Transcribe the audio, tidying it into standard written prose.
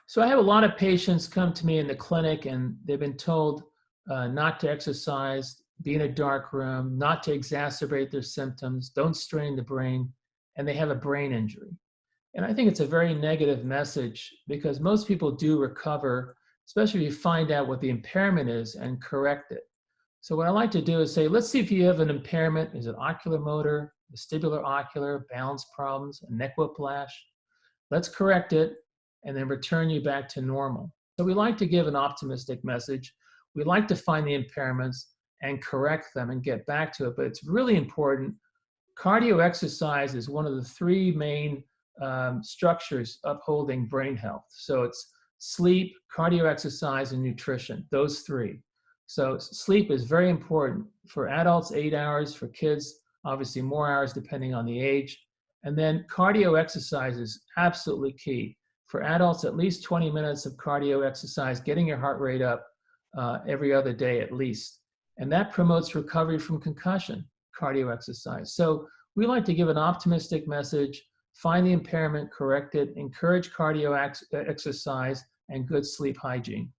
So I have a lot of patients come to me in the clinic and they've been told not to exercise, be in a dark room, not to exacerbate their symptoms, don't strain the brain, and they have a brain injury. And I think it's a very negative message because most people do recover, especially if you find out what the impairment is and correct it. So what I like to do is say, let's see if you have an impairment. Is it ocular motor, vestibular ocular, balance problems, a neck whiplash? Let's correct it and then return you back to normal. So we like to give an optimistic message. We like to find the impairments and correct them and get back to it. But it's really important. Cardio exercise is one of the three main structures upholding brain health. So it's sleep, cardio exercise, and nutrition, those three. So sleep is very important. For adults, 8 hours. For kids, obviously more hours depending on the age. And then cardio exercise is absolutely key. For adults, at least 20 minutes of cardio exercise, getting your heart rate up every other day at least. And that promotes recovery from concussion, cardio exercise. So we like to give an optimistic message, find the impairment, correct it, encourage cardio exercise, and good sleep hygiene.